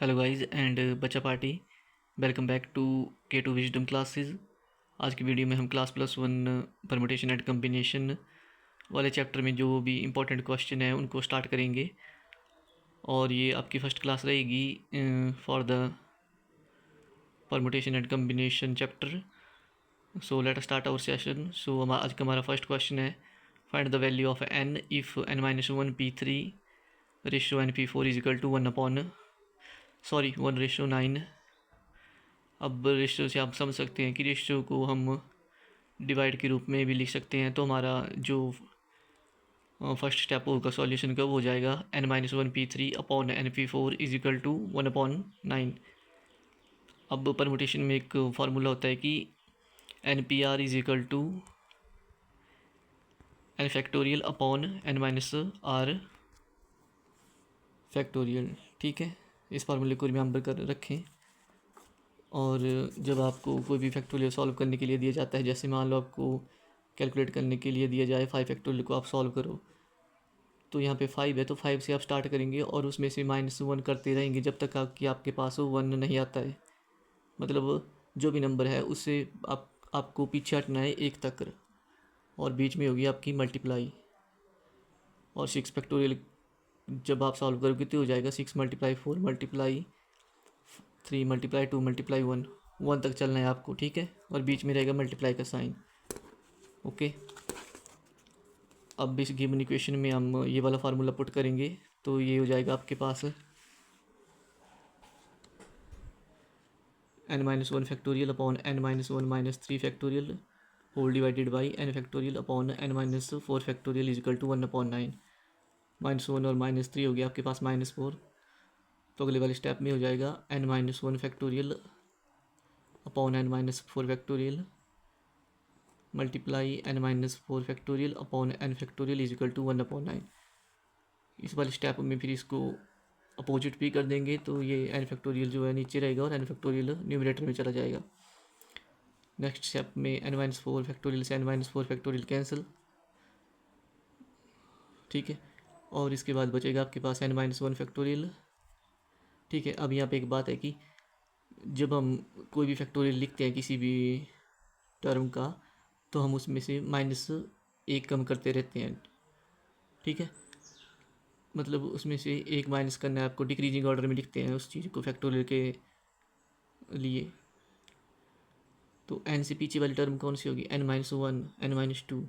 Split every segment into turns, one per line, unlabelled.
Hello guys and बच्चा party, welcome back to K2 wisdom classes. आज की video में हम क्लास+1 परमुटेशन एंड कम्बिनेशन वाले चैप्टर में जो भी इम्पोर्टेंट क्वेश्चन है उनको स्टार्ट करेंगे। और ये आपकी फ़र्स्ट क्लास रहेगी for the permutation and combination chapter. So let start our session. So आज का हमारा फर्स्ट क्वेश्चन है, find the value of n if n-1 p3 ratio n p4 is equal to 1/9। अब रेशियो से आप समझ सकते हैं कि रेशियो को हम डिवाइड के रूप में भी लिख सकते हैं। तो हमारा जो फर्स्ट स्टेप होगा सॉल्यूशन का वो हो जाएगा n-1 p3/n p4 is equal to 1/9। अब परमुटेशन में एक फार्मूला होता है कि n/r is equal to n factorial upon n-r factorial. ठीक है, इस फार्मूले को रिमेंबर कर रखें। और जब आपको कोई भी फैक्टोरियल सॉल्व करने के लिए दिया जाता है, जैसे मान लो आपको कैलकुलेट करने के लिए दिया जाए 5 फैक्टोरियल को आप सॉल्व करो, तो यहाँ पे 5 है तो 5 से आप स्टार्ट करेंगे और उसमें से -1 करते रहेंगे जब तक कि आपके पास 1 नहीं आता है। मतलब जो भी नंबर है उससे आपको पीछे हटना है 1 तक, और बीच में होगी आपकी मल्टीप्लाई। और 6 फैक्टोरियल जब आप सॉल्व करोगे तो हो जाएगा 6 × 4 × 3 × 2 × 1 तक चलना है आपको। ठीक है, और बीच में रहेगा मल्टीप्लाई का साइन। ओके, अब इस गिवन इक्वेशन में हम ये वाला फार्मूला पुट करेंगे तो ये हो जाएगा आपके पास n-1 factorial upon n-1 - 3 factorial whole divided by n factorial upon n-4 factorial is equal to 1/9। -1 और -3 हो गया आपके पास -4। तो अगले वाले स्टेप में हो जाएगा n-1 factorial upon n-4 factorial multiply n-4 factorial upon n factorial is equal to 1/9। इस वाले स्टेप में फिर इसको अपोजिट भी कर देंगे तो ये n फैक्टोरियल जो है नीचे रहेगा और n फैक्टोरियल न्यूमरेटर में चला जाएगा। नेक्स्ट स्टेप में n-4 फैक्टोरियल से n-4 फैक्टोरियल कैंसिल। ठीक है, और इसके बाद बचेगा आपके पास n-1 फैक्टोरियल। ठीक है, अब यहाँ पे एक बात है कि जब हम कोई भी फैक्टोरियल लिखते हैं किसी भी टर्म का, तो हम उसमें से -1 कम करते रहते हैं। ठीक है, मतलब उसमें से 1 माइनस करना है आपको, डिक्रीजिंग ऑर्डर में लिखते हैं उस चीज़ को फैक्टोरियल के लिए। तो n से पीछे वाली टर्म कौन सी होगी, n-1 n-2।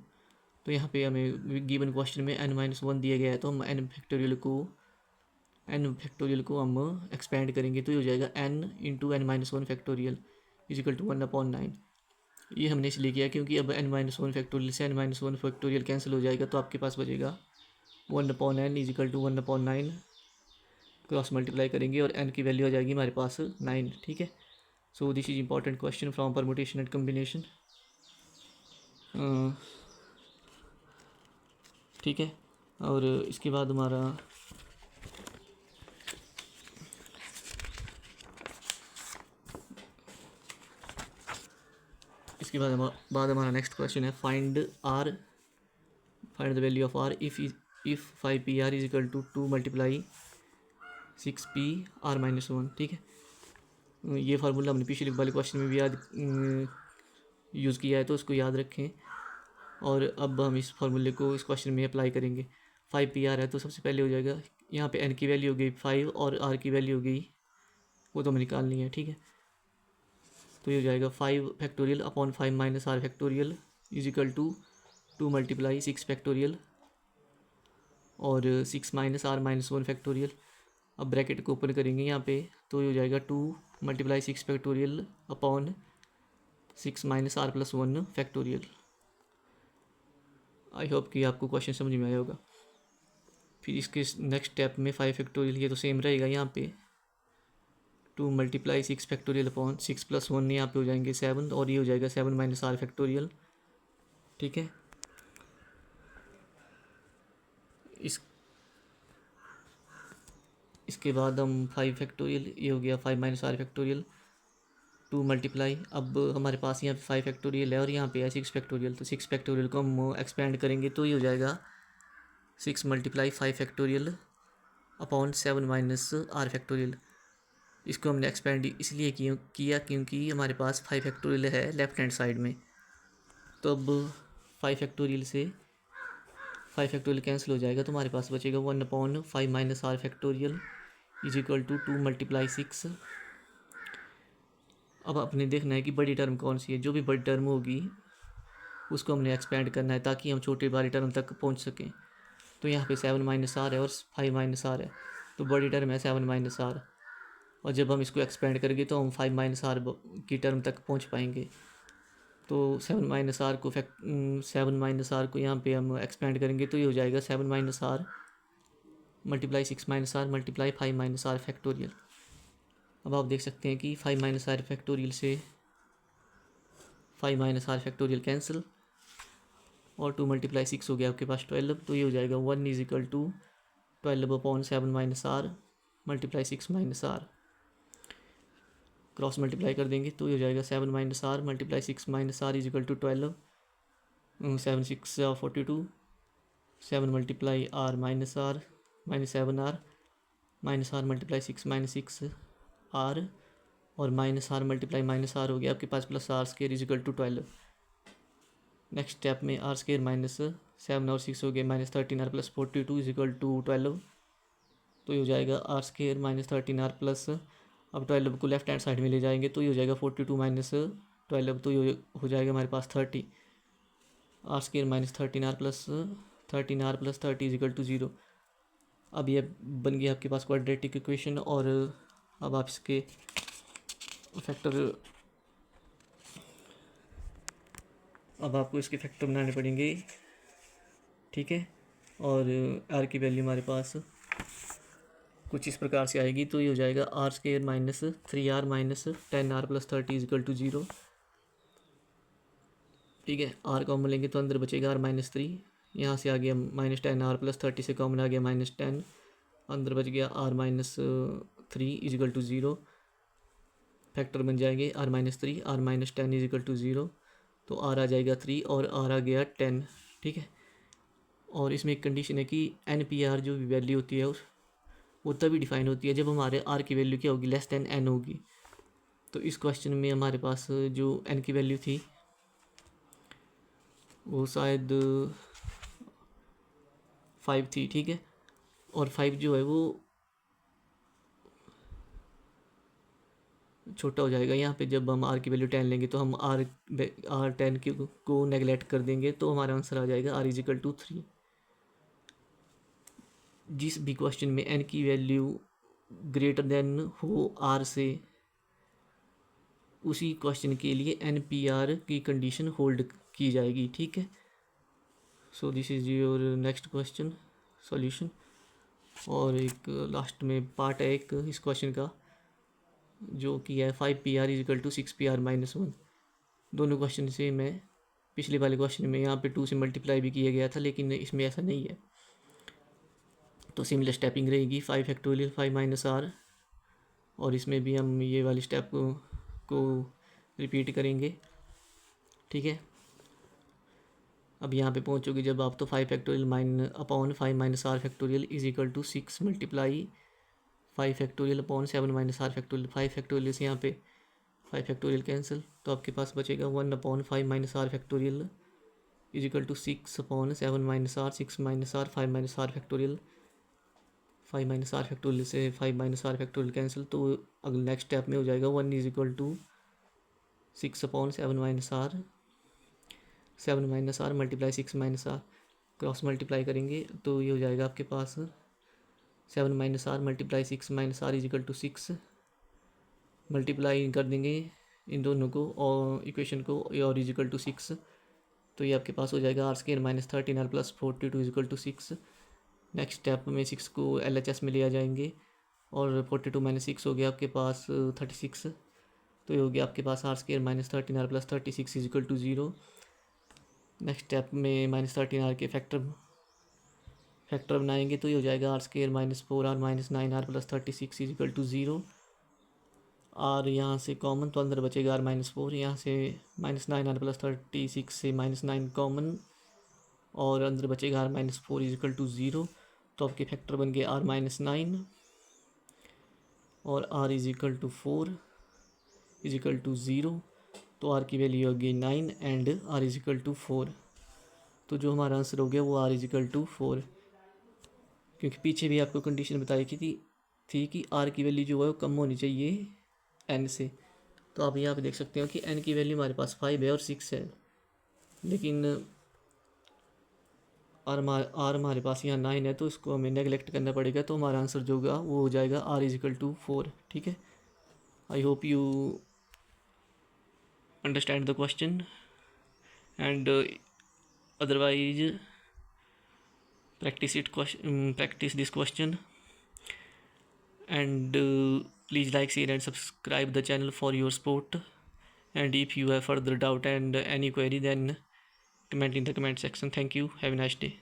तो यहाँ पे हमें गिवन क्वेश्चन में n-1 दिया गया है तो हम n फैक्टोरियल को हम एक्सपेंड करेंगे तो ये हो जाएगा n into n-1 factorial is equal to 1/9। ये हमने इसलिए किया क्योंकि अब n-1 फैक्टोरियल से n-1 फैक्टोरियल कैंसिल हो जाएगा तो आपके पास बचेगा 1/n is equal to 1/9। Cross multiply करेंगे और n की वैल्यू आ जाएगी हमारे पास 9। ठीक है, so this is important question from permutation and combination. ठीक है, और इसके बाद हमारा नेक्स्ट क्वेश्चन है, find the value of r if 5pr is equal to 2 × 6pr-1। ठीक है, ये फार्मूला हमने पिछले वाले क्वेश्चन में भी यूज़ किया है तो उसको याद रखें। और अब हम इस फार्मूले को इस क्वेश्चन में अप्लाई करेंगे। 5pr है तो सबसे पहले हो जाएगा यहाँ पे n की वैल्यू हो गई 5 और r की वैल्यू हो गई, वो तो हमें निकालनी है। ठीक है, तो ये हो जाएगा 5 factorial upon 5 minus r factorial is equal to 2 × 6 factorial और 6 - r-1 फैक्टोरियल। अब ब्रैकेट को ओपन करेंगे यहाँ पे तो ये हो जाएगा 2 × 6 factorial upon 6 - r+1 factorial. I hope कि आपको क्वेश्चन समझ में आया होगा। फिर इसके नेक्स्ट स्टेप में 5 फैक्टोरियल, ये तो सेम रहेगा यहाँ पे 2 × 6 फैक्टोरियल अपॉन 6+1 यहाँ पे हो जाएंगे 7 और ये हो जाएगा 7 - r फैक्टोरियल। ठीक है, इसके बाद हम 5 फैक्टोरियल, ये हो गया 5 - r फैक्टोरियल 2 × अब हमारे पास यहाँ पे 5 फैक्टोरियल है और यहाँ पे है 6 फैक्टोरियल, तो 6 फैक्टोरियल को हम एक्सपेंड करेंगे तो ये हो जाएगा 6 × 5 फैक्टोरियल अपॉन 7 - r फैक्टोरियल। इसको हमने एक्सपेंड इसलिए किया क्योंकि हमारे पास 5 फैक्टोरियल है लेफ्ट हैंड साइड में। तो अब 5 फैक्टोरियल से 5 फैक्टोरियल कैंसिल हो जाएगा, तो हमारे पास बचेगा 1/5 minus r factorial is equal to 2 × 6। अब आपने देखना है कि बड़ी टर्म कौन सी है। जो भी बड़ी टर्म होगी उसको हमने एक्सपेंड करना है ताकि हम छोटे वाली टर्म तक पहुंच सकें। तो यहाँ पे 7 माइनस आर है और 5 माइनस आर है, तो बड़ी टर्म है 7 माइनस आर। और जब हम इसको एक्सपेंड करेंगे तो हम 5 माइनस आर की टर्म तक पहुँच पाएंगे। तो 7 माइनस आर को यहाँ पे हम एक्सपेंड करेंगे तो ये हो जाएगा 7 minus r multiply 6 minus r multiply 5 minus r factorial. अब आप देख सकते हैं कि 5 माइनस आर फैक्टोरियल से 5 माइनस आर फैक्टोरियल कैंसिल और 2 × 6 हो गया आपके पास 12। तो ये हो जाएगा 1 = 12/7 minus r multiply 6 minus r. Cross multiply कर देंगे तो ये हो जाएगा 7 minus r multiply 6 minus r is equal to 12। 7 × 6 = 42। 7 multiply r minus 7 r minus r multiply 6 minus 6 r और minus r multiply minus r हो गया आपके पास plus r square is equal to 12। Next step में आर स्क्वायर माइनस 7 और 6 हो गए minus 13 r plus 42 is equal to 12। तो ये हो जाएगा r square minus 13 r plus, अब 12 को लेफ्ट हैंड साइड में ले जाएंगे तो ये हो जाएगा 42 माइनस 12, तो ये हो जाएगा हमारे पास 30। R square minus 13 r plus 30 is equal to 0। अब ये बन गया आपके पास क्वाड्रेटिक इक्वेशन। और अब आप इसके फैक्टर, अब आपको इसके फैक्टर बनाने पड़ेंगे, ठीक है। और आर की वैल्यू हमारे पास कुछ इस प्रकार से आएगी। तो ये हो जाएगा r square minus 3r minus 10r plus 30 is equal to 0, ठीक है। आर कॉमन लेंगे तो अंदर बचेगा r माइनस 3, यहाँ से आ गया माइनस 10r प्लस 30 से कॉमन आ गया माइनस 10, अंदर बच गया r minus 3 is equal to 0। Factor बन जाएंगे r minus 3 r minus 10 is equal to 0, तो r आ जाएगा 3 और r आ गया 10, ठीक है। और इसमें एक कंडीशन है कि NPR जो भी वैल्यू होती है वो तभी डिफाइन होती है जब हमारे r की वैल्यू क्या होगी, लेस देन n होगी। तो इस क्वेश्चन में हमारे पास जो n की वैल्यू थी वो शायद 5 थी, ठीक है। और 5 जो है वो छोटा हो जाएगा यहाँ पे। जब हम r की वैल्यू 10 लेंगे तो हम r 10 को नेगलेक्ट कर देंगे तो हमारा आंसर आ जाएगा r इज इक्वल टू 3। जिस भी क्वेश्चन में n की वैल्यू ग्रेटर देन हो r से, उसी क्वेश्चन के लिए NPR की कंडीशन होल्ड की जाएगी, ठीक है। So this is your next question solution. और एक लास्ट में पार्ट है एक इस क्वेश्चन का जो कि है 5PR is equal to 6PR minus 1। दोनों क्वेश्चन से मैं पिछले वाले क्वेश्चन में यहाँ पे 2 से मल्टीप्लाई भी किया गया था, लेकिन इसमें ऐसा नहीं है। तो सिमिलर स्टेपिंग रहेगी 5 फैक्टोरियल 5 माइनस आर, और इसमें भी हम ये वाली स्टेप को रिपीट करेंगे, ठीक है। अब यहाँ पे पहुँचोगे जब आप, तो 5 factorial upon 5 minus r factorial is equal to 6 multiply 5 factorial upon 7 minus r factorial. 5 factorial से यहाँ पे 5 फैक्टोरियल कैंसिल, तो आपके पास बचेगा 1/5 minus r factorial is equal to 6/7 minus r 6 minus r 5 minus r factorial. 5 minus r factorial से 5 minus r factorial cancel, तो अगले नेक्स्ट स्टेप में हो जाएगा 1 is equal to 6/7 minus r 7 minus r multiply 6 minus r. Cross multiply करेंगे तो ये हो जाएगा आपके पास 7 minus r multiply 6 minus r is equal to 6। Multiply कर देंगे इन दोनों को और इक्वेशन को, और इज इक्वल टू 6, तो ये आपके पास हो जाएगा r square minus 13r plus 42 is equal to 6। Next step में 6 को LHS में ले आ जाएंगे और 42 माइनस 6 हो गया आपके पास 36, तो ये हो गया आपके पास r square minus 13r plus 36 is equal to 0। Next step में माइनस 13r के फैक्टर बनाएंगे तो ये हो जाएगा r square minus 4r minus 9r plus 36 is equal to 0। R यहाँ से कॉमन तो अंदर बचेगा आर माइनस 4, यहाँ से माइनस 9r प्लस 36 से माइनस 9 कॉमन और अंदर बचेगा r minus 4 is equal to 0। तो आपके फैक्टर बन गए आर माइनस 9 और r is equal to 4 is equal to 0, तो r की वैल्यू होगी 9 and r is equal to 4। तो जो हमारा आंसर हो गया वो r इज इक्वल टू 4, क्योंकि पीछे भी आपको कंडीशन बताई की थी कि r की वैल्यू जो है वो कम होनी चाहिए n से। तो आप यहाँ पे देख सकते हो कि n की वैल्यू हमारे पास 5 है और 6 है, लेकिन r हमारे पास यहाँ 9 है, तो इसको हमें नेगलेक्ट करना पड़ेगा। तो हमारा आंसर जो होगा वो हो जाएगा r इज इक्वल टू 4। ठीक है, I hope you understand the question and otherwise practice this question and please like, share and subscribe the channel for your support. And if you have further doubt and any query, then comment in the comment section. Thank you, have a nice day.